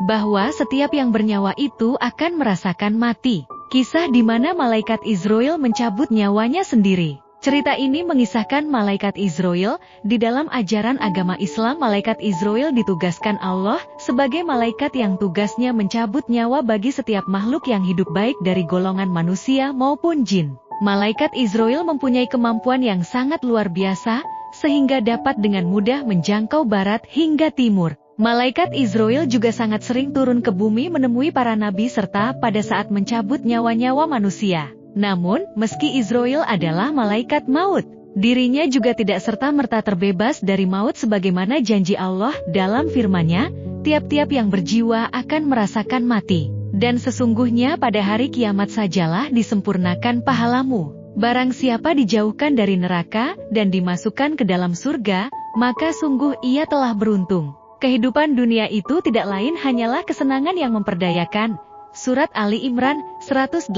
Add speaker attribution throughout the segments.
Speaker 1: bahwa setiap yang bernyawa itu akan merasakan mati. Kisah di mana malaikat Israel mencabut nyawanya sendiri. Cerita ini mengisahkan malaikat Israel. Di dalam ajaran agama Islam, malaikat Israel ditugaskan Allah sebagai malaikat yang tugasnya mencabut nyawa bagi setiap makhluk yang hidup, baik dari golongan manusia maupun jin. Malaikat Israel mempunyai kemampuan yang sangat luar biasa, sehingga dapat dengan mudah menjangkau barat hingga timur. Malaikat Israel juga sangat sering turun ke bumi menemui para nabi serta pada saat mencabut nyawa-nyawa manusia. Namun, meski Israel adalah malaikat maut, dirinya juga tidak serta-merta terbebas dari maut sebagaimana janji Allah dalam firman-Nya, tiap-tiap yang berjiwa akan merasakan mati. Dan sesungguhnya pada hari kiamat sajalah disempurnakan pahalamu. Barang siapa dijauhkan dari neraka dan dimasukkan ke dalam surga, maka sungguh ia telah beruntung. Kehidupan dunia itu tidak lain hanyalah kesenangan yang memperdayakan. Surat Ali Imran 185.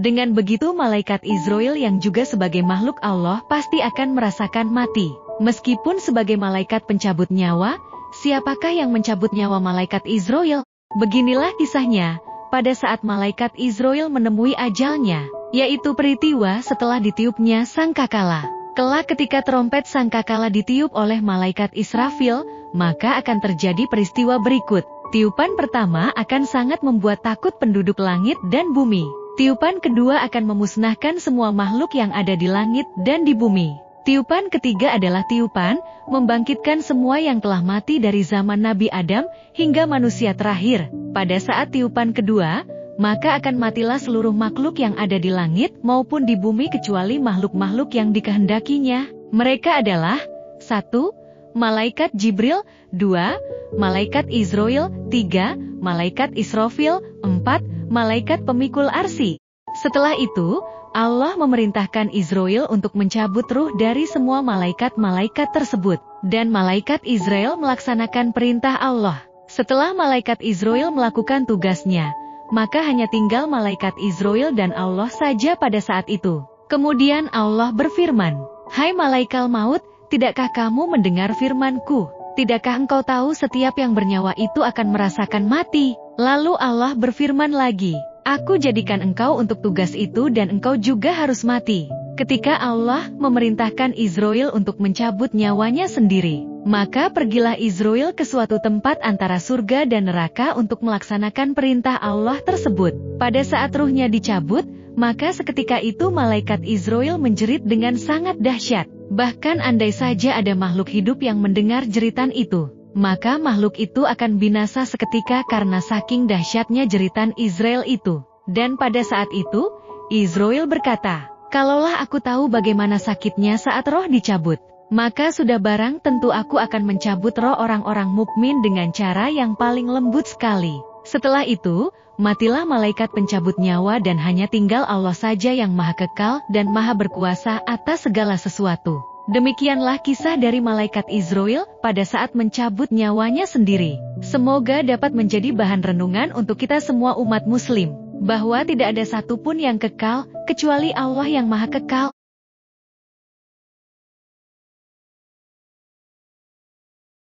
Speaker 1: Dengan begitu malaikat Israel yang juga sebagai makhluk Allah pasti akan merasakan mati. Meskipun sebagai malaikat pencabut nyawa, siapakah yang mencabut nyawa malaikat Israel? Beginilah kisahnya, pada saat malaikat Israel menemui ajalnya, yaitu peristiwa setelah ditiupnya sangkakala. Kelak ketika trompet sangkakala ditiup oleh malaikat Israfil, maka akan terjadi peristiwa berikut. Tiupan pertama akan sangat membuat takut penduduk langit dan bumi. Tiupan kedua akan memusnahkan semua makhluk yang ada di langit dan di bumi. Tiupan ketiga adalah tiupan membangkitkan semua yang telah mati dari zaman Nabi Adam hingga manusia terakhir. Pada saat tiupan kedua, maka akan matilah seluruh makhluk yang ada di langit maupun di bumi kecuali makhluk-makhluk yang dikehendakinya. Mereka adalah 1. Malaikat Jibril, 2. Malaikat Israel, 3. Malaikat Israfil, 4. Malaikat pemikul arsy. Setelah itu, Allah memerintahkan Israel untuk mencabut ruh dari semua malaikat-malaikat tersebut. Dan malaikat Israel melaksanakan perintah Allah. Setelah malaikat Israel melakukan tugasnya, maka hanya tinggal malaikat Israel dan Allah saja pada saat itu. Kemudian Allah berfirman, "Hai malaikat maut, tidakkah kamu mendengar firman-Ku? Tidakkah engkau tahu setiap yang bernyawa itu akan merasakan mati?" Lalu Allah berfirman lagi, "Aku jadikan engkau untuk tugas itu dan engkau juga harus mati." Ketika Allah memerintahkan Israel untuk mencabut nyawanya sendiri, maka pergilah Israel ke suatu tempat antara surga dan neraka untuk melaksanakan perintah Allah tersebut. Pada saat ruhnya dicabut, maka seketika itu malaikat Israel menjerit dengan sangat dahsyat. Bahkan andai saja ada makhluk hidup yang mendengar jeritan itu, maka makhluk itu akan binasa seketika karena saking dahsyatnya jeritan Israel itu. Dan pada saat itu, Israel berkata, "Kalaulah aku tahu bagaimana sakitnya saat roh dicabut, maka sudah barang tentu aku akan mencabut roh orang-orang mukmin dengan cara yang paling lembut sekali." Setelah itu, matilah malaikat pencabut nyawa dan hanya tinggal Allah saja yang maha kekal dan maha berkuasa atas segala sesuatu. Demikianlah kisah dari malaikat Israel pada saat mencabut nyawanya sendiri. Semoga dapat menjadi bahan renungan untuk kita semua umat muslim, bahwa tidak ada satupun yang kekal, kecuali Allah yang maha kekal.